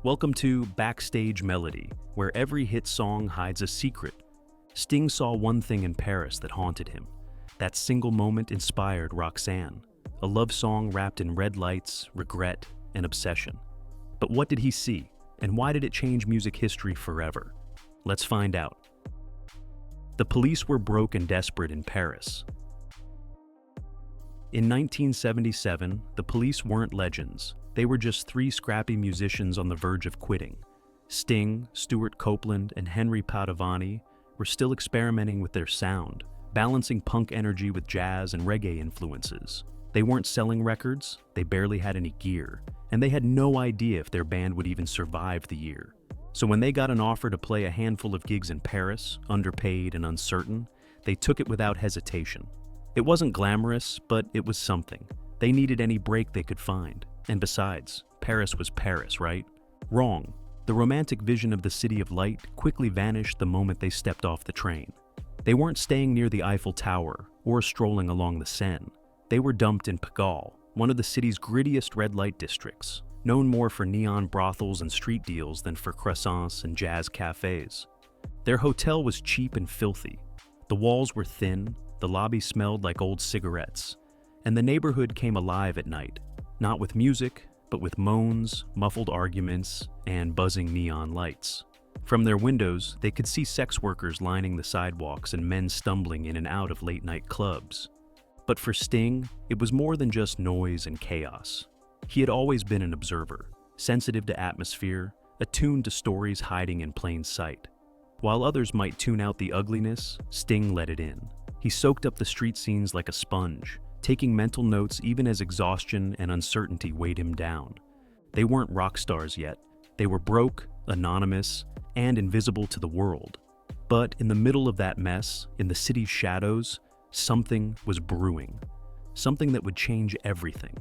Welcome to Backstage Melody, where every hit song hides a secret. Sting saw one thing in Paris that haunted him. That single moment inspired Roxanne, a love song wrapped in red lights, regret, and obsession. But what did he see, and why did it change music history forever? Let's find out. The police were broke and desperate in Paris. In 1977, the police weren't legends. They were just three scrappy musicians on the verge of quitting. Sting, Stewart Copeland, and Henry Padovani were still experimenting with their sound, balancing punk energy with jazz and reggae influences. They weren't selling records, they barely had any gear, and they had no idea if their band would even survive the year. So when they got an offer to play a handful of gigs in Paris, underpaid and uncertain, they took it without hesitation. It wasn't glamorous, but it was something. They needed any break they could find. And besides, Paris was Paris, right? Wrong. The romantic vision of the city of light quickly vanished the moment they stepped off the train. They weren't staying near the Eiffel Tower or strolling along the Seine. They were dumped in Pigalle, one of the city's grittiest red light districts, known more for neon brothels and street deals than for croissants and jazz cafés. Their hotel was cheap and filthy. The walls were thin, the lobby smelled like old cigarettes, and the neighborhood came alive at night. Not with music, but with moans, muffled arguments, and buzzing neon lights. From their windows, they could see sex workers lining the sidewalks and men stumbling in and out of late-night clubs. But for Sting, it was more than just noise and chaos. He had always been an observer, sensitive to atmosphere, attuned to stories hiding in plain sight. While others might tune out the ugliness, Sting let it in. He soaked up the street scenes like a sponge, taking mental notes even as exhaustion and uncertainty weighed him down. They weren't rock stars yet. They were broke, anonymous, and invisible to the world. But in the middle of that mess, in the city's shadows, something was brewing. Something that would change everything.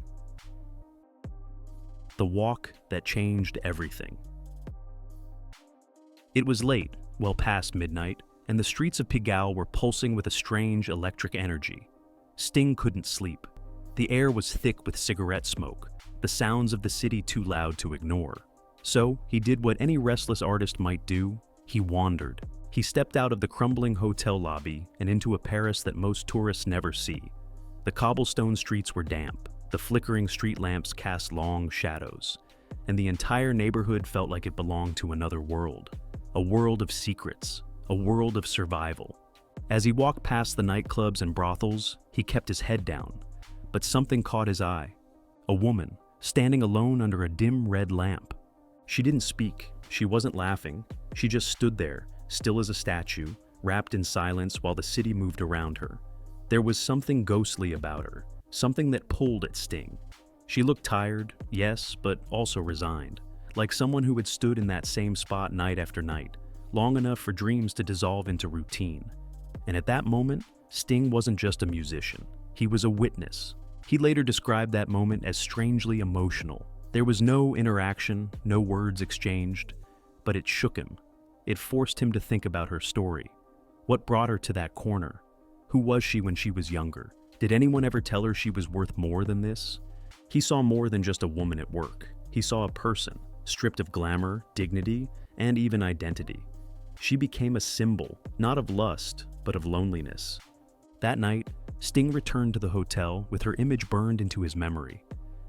The walk that changed everything. It was late, well past midnight, and the streets of Pigalle were pulsing with a strange electric energy. Sting couldn't sleep. The air was thick with cigarette smoke, the sounds of the city too loud to ignore. So he did what any restless artist might do. He wandered. He stepped out of the crumbling hotel lobby and into a Paris that most tourists never see. The cobblestone streets were damp, the flickering street lamps cast long shadows, and the entire neighborhood felt like it belonged to another world. A world of secrets, a world of survival. As he walked past the nightclubs and brothels, he kept his head down, but something caught his eye. A woman, standing alone under a dim red lamp. She didn't speak, she wasn't laughing, she just stood there, still as a statue, wrapped in silence while the city moved around her. There was something ghostly about her, something that pulled at Sting. She looked tired, yes, but also resigned, like someone who had stood in that same spot night after night, long enough for dreams to dissolve into routine. And at that moment, Sting wasn't just a musician. He was a witness. He later described that moment as strangely emotional. There was no interaction, no words exchanged, but it shook him. It forced him to think about her story. What brought her to that corner? Who was she when she was younger? Did anyone ever tell her she was worth more than this? He saw more than just a woman at work. He saw a person, stripped of glamour, dignity, and even identity. She became a symbol, not of lust, but of loneliness. That night, Sting returned to the hotel with her image burned into his memory.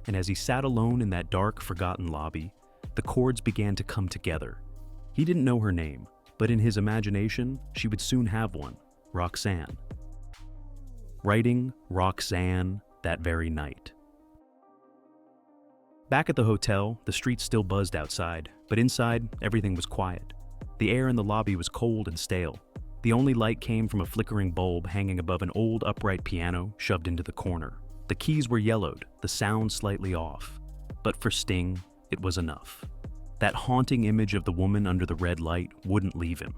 And as he sat alone in that dark, forgotten lobby, the chords began to come together. He didn't know her name, but in his imagination, she would soon have one, Roxanne. Writing Roxanne that very night. Back at the hotel, the street still buzzed outside, but inside, everything was quiet. The air in the lobby was cold and stale. The only light came from a flickering bulb hanging above an old upright piano shoved into the corner. The keys were yellowed, the sound slightly off. But for Sting, it was enough. That haunting image of the woman under the red light wouldn't leave him.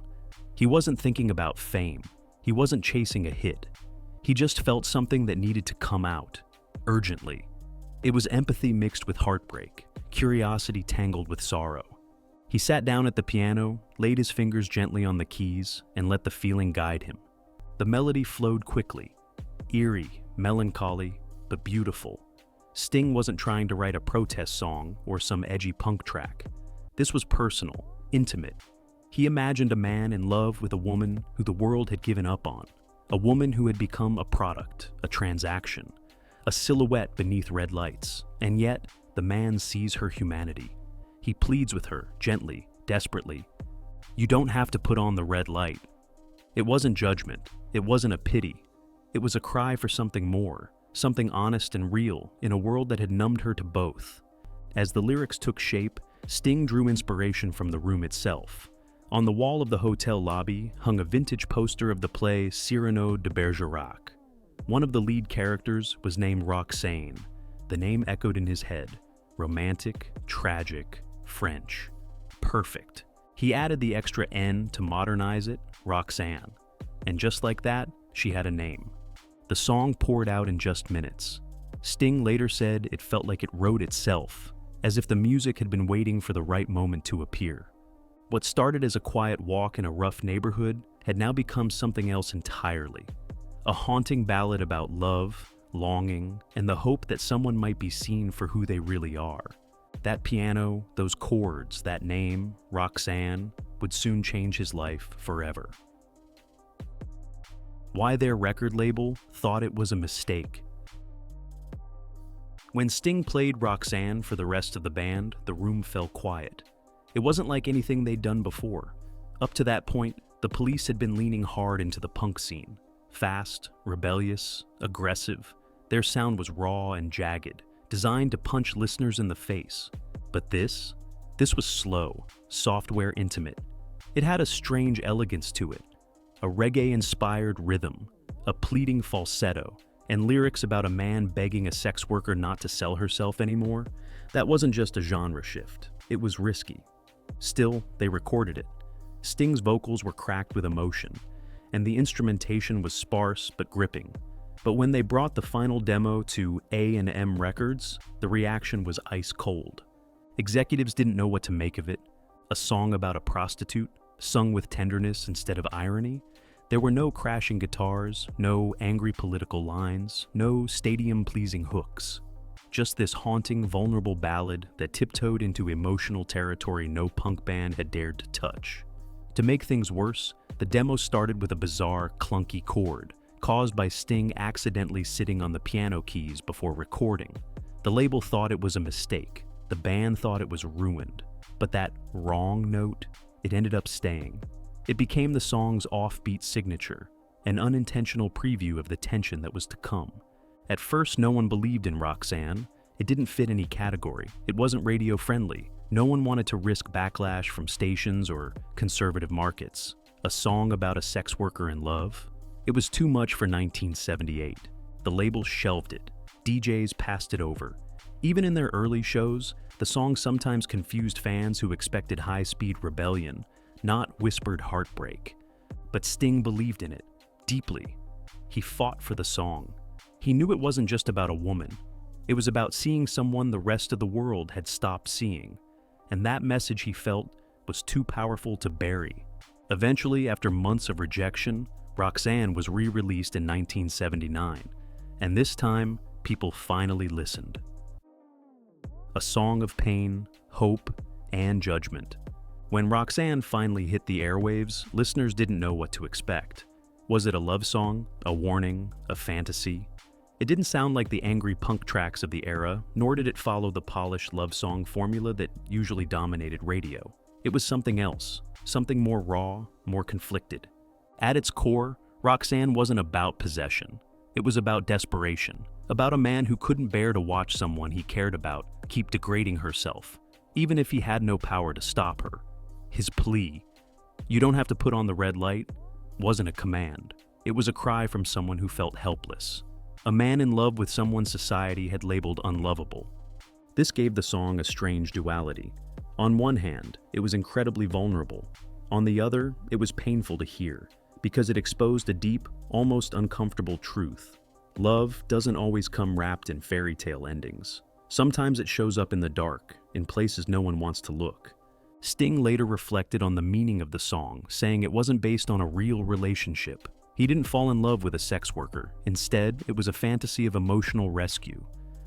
He wasn't thinking about fame. He wasn't chasing a hit. He just felt something that needed to come out, urgently. It was empathy mixed with heartbreak, curiosity tangled with sorrow. He sat down at the piano, laid his fingers gently on the keys, and let the feeling guide him. The melody flowed quickly, eerie, melancholy, but beautiful. Sting wasn't trying to write a protest song or some edgy punk track. This was personal, intimate. He imagined a man in love with a woman who the world had given up on, a woman who had become a product, a transaction, a silhouette beneath red lights, and yet the man sees her humanity. He pleads with her, gently, desperately. You don't have to put on the red light. It wasn't judgment. It wasn't a pity. It was a cry for something more, something honest and real in a world that had numbed her to both. As the lyrics took shape, Sting drew inspiration from the room itself. On the wall of the hotel lobby hung a vintage poster of the play Cyrano de Bergerac. One of the lead characters was named Roxanne. The name echoed in his head. Romantic, tragic, French. Perfect. He added the extra N to modernize it, Roxanne. And just like that, she had a name. The song poured out in just minutes. Sting later said it felt like it wrote itself, as if the music had been waiting for the right moment to appear. What started as a quiet walk in a rough neighborhood had now become something else entirely. A haunting ballad about love, longing, and the hope that someone might be seen for who they really are. That piano, those chords, that name, Roxanne, would soon change his life forever. Why their record label thought it was a mistake. When Sting played Roxanne for the rest of the band, the room fell quiet. It wasn't like anything they'd done before. Up to that point, the Police had been leaning hard into the punk scene. Fast, rebellious, aggressive. Their sound was raw and jagged, designed to punch listeners in the face. But this was slow, software intimate. It had a strange elegance to it. A reggae-inspired rhythm, a pleading falsetto, and lyrics about a man begging a sex worker not to sell herself anymore. That wasn't just a genre shift. It was risky. Still, they recorded it. Sting's vocals were cracked with emotion, and the instrumentation was sparse but gripping. But when they brought the final demo to A&M Records, the reaction was ice cold. Executives didn't know what to make of it. A song about a prostitute, sung with tenderness instead of irony. There were no crashing guitars, no angry political lines, no stadium-pleasing hooks. Just this haunting, vulnerable ballad that tiptoed into emotional territory no punk band had dared to touch. To make things worse, the demo started with a bizarre, clunky chord, caused by Sting accidentally sitting on the piano keys before recording. The label thought it was a mistake. The band thought it was ruined. But that wrong note, it ended up staying. It became the song's offbeat signature, an unintentional preview of the tension that was to come. At first, no one believed in Roxanne. It didn't fit any category. It wasn't radio-friendly. No one wanted to risk backlash from stations or conservative markets. A song about a sex worker in love? It was too much for 1978. The label shelved it. DJs passed it over. Even in their early shows, the song sometimes confused fans who expected high-speed rebellion, not whispered heartbreak. But Sting believed in it, deeply. He fought for the song. He knew it wasn't just about a woman. It was about seeing someone the rest of the world had stopped seeing. And that message, he felt, was too powerful to bury. Eventually, after months of rejection, Roxanne was re-released in 1979, and this time, people finally listened. A song of pain, hope, and judgment. When Roxanne finally hit the airwaves, listeners didn't know what to expect. Was it a love song, a warning, a fantasy? It didn't sound like the angry punk tracks of the era, nor did it follow the polished love song formula that usually dominated radio. It was something else, something more raw, more conflicted. At its core, Roxanne wasn't about possession. It was about desperation, about a man who couldn't bear to watch someone he cared about keep degrading herself, even if he had no power to stop her. His plea, "You don't have to put on the red light," wasn't a command. It was a cry from someone who felt helpless. A man in love with someone society had labeled unlovable. This gave the song a strange duality. On one hand, it was incredibly vulnerable. On the other, it was painful to hear, because it exposed a deep, almost uncomfortable truth. Love doesn't always come wrapped in fairy tale endings. Sometimes it shows up in the dark, in places no one wants to look. Sting later reflected on the meaning of the song, saying it wasn't based on a real relationship. He didn't fall in love with a sex worker. Instead, it was a fantasy of emotional rescue,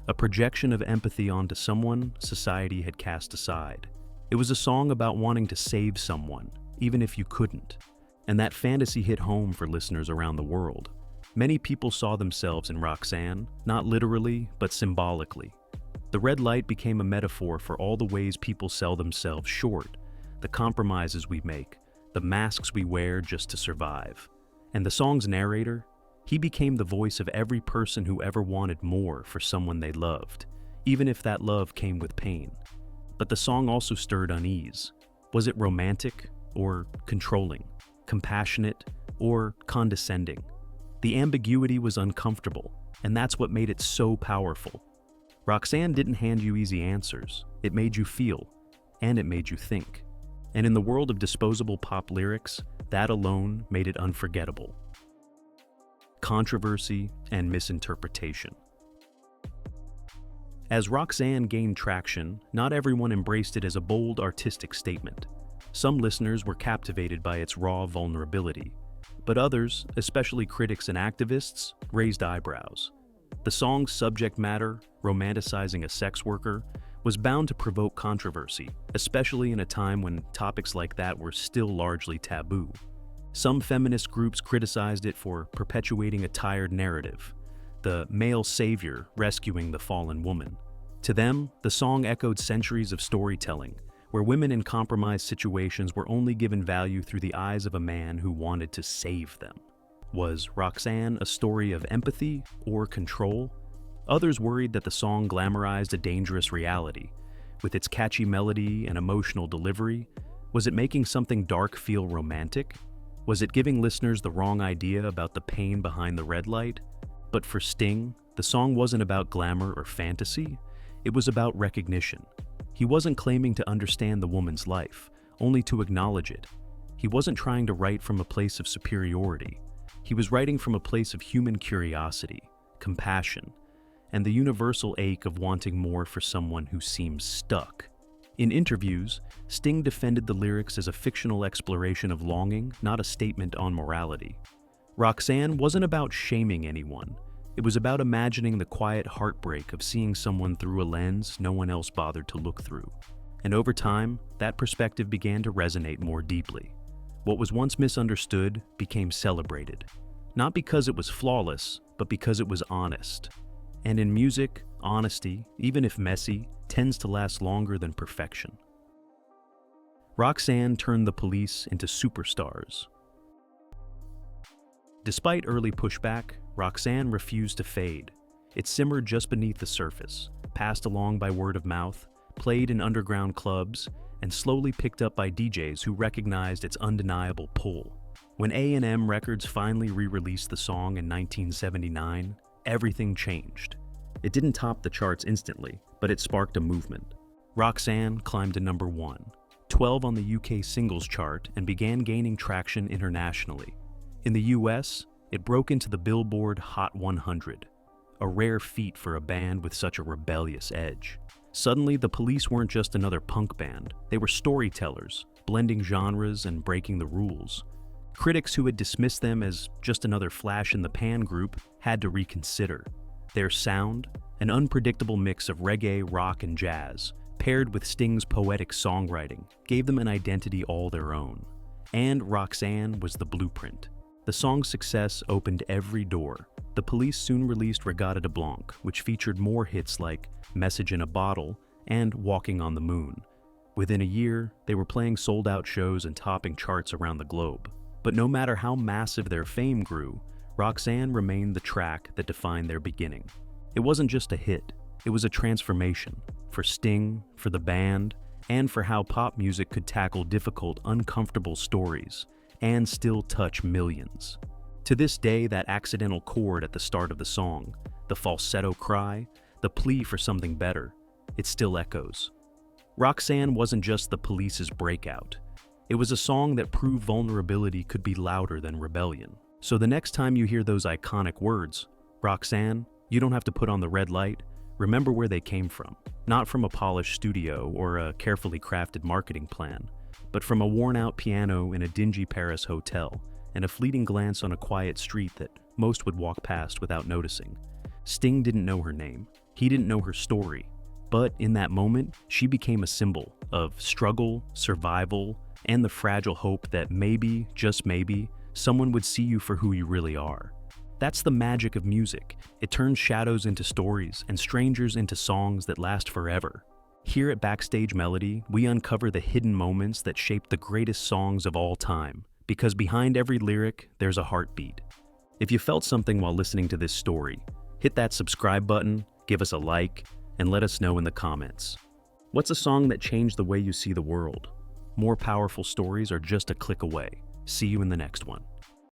a projection of empathy onto someone society had cast aside. It was a song about wanting to save someone, even if you couldn't. And that fantasy hit home for listeners around the world. Many people saw themselves in Roxanne, not literally, but symbolically. The red light became a metaphor for all the ways people sell themselves short, the compromises we make, the masks we wear just to survive. And the song's narrator? He became the voice of every person who ever wanted more for someone they loved, even if that love came with pain. But the song also stirred unease. Was it romantic or controlling, compassionate or condescending? The ambiguity was uncomfortable, and that's what made it so powerful. Roxanne didn't hand you easy answers. It made you feel, and it made you think. And in the world of disposable pop lyrics, that alone made it unforgettable. Controversy and misinterpretation. As Roxanne gained traction, not everyone embraced it as a bold artistic statement. Some listeners were captivated by its raw vulnerability, but others, especially critics and activists, raised eyebrows. The song's subject matter, romanticizing a sex worker, was bound to provoke controversy, especially in a time when topics like that were still largely taboo. Some feminist groups criticized it for perpetuating a tired narrative, the male savior rescuing the fallen woman. To them, the song echoed centuries of storytelling, where women in compromised situations were only given value through the eyes of a man who wanted to save them. Was Roxanne a story of empathy or control? Others worried that the song glamorized a dangerous reality. With its catchy melody and emotional delivery, was it making something dark feel romantic? Was it giving listeners the wrong idea about the pain behind the red light? But for Sting, the song wasn't about glamour or fantasy. It was about recognition. He wasn't claiming to understand the woman's life, only to acknowledge it. He wasn't trying to write from a place of superiority. He was writing from a place of human curiosity, compassion, and the universal ache of wanting more for someone who seems stuck. In interviews, Sting defended the lyrics as a fictional exploration of longing, not a statement on morality. Roxanne wasn't about shaming anyone. It was about imagining the quiet heartbreak of seeing someone through a lens no one else bothered to look through. And over time, that perspective began to resonate more deeply. What was once misunderstood became celebrated. Not because it was flawless, but because it was honest. And in music, honesty, even if messy, tends to last longer than perfection. Roxanne turned the Police into superstars. Despite early pushback, Roxanne refused to fade. It simmered just beneath the surface, passed along by word of mouth, played in underground clubs, and slowly picked up by DJs who recognized its undeniable pull. When A&M Records finally re-released the song in 1979, everything changed. It didn't top the charts instantly, but it sparked a movement. Roxanne climbed to number 1, 12 on the UK singles chart, and began gaining traction internationally. In the US, it broke into the Billboard Hot 100, a rare feat for a band with such a rebellious edge. Suddenly, the Police weren't just another punk band. They were storytellers, blending genres and breaking the rules. Critics who had dismissed them as just another flash-in-the-pan group had to reconsider. Their sound, an unpredictable mix of reggae, rock, and jazz, paired with Sting's poetic songwriting, gave them an identity all their own. And Roxanne was the blueprint. The song's success opened every door. The Police soon released Regatta de Blanc, which featured more hits like Message in a Bottle and Walking on the Moon. Within a year, they were playing sold-out shows and topping charts around the globe. But no matter how massive their fame grew, Roxanne remained the track that defined their beginning. It wasn't just a hit, it was a transformation. For Sting, for the band, and for how pop music could tackle difficult, uncomfortable stories and still touch millions. To this day, that accidental chord at the start of the song, the falsetto cry, the plea for something better, it still echoes. Roxanne wasn't just the Police's breakout. It was a song that proved vulnerability could be louder than rebellion. So the next time you hear those iconic words, Roxanne, you don't have to put on the red light, remember where they came from. Not from a polished studio or a carefully crafted marketing plan, but from a worn-out piano in a dingy Paris hotel and a fleeting glance on a quiet street that most would walk past without noticing. Sting didn't know her name. He didn't know her story. But in that moment, she became a symbol of struggle, survival, and the fragile hope that maybe, just maybe, someone would see you for who you really are. That's the magic of music. It turns shadows into stories and strangers into songs that last forever. Here at Backstage Melody, we uncover the hidden moments that shape the greatest songs of all time, because behind every lyric, there's a heartbeat. If you felt something while listening to this story, hit that subscribe button, give us a like, and let us know in the comments. What's a song that changed the way you see the world? More powerful stories are just a click away. See you in the next one.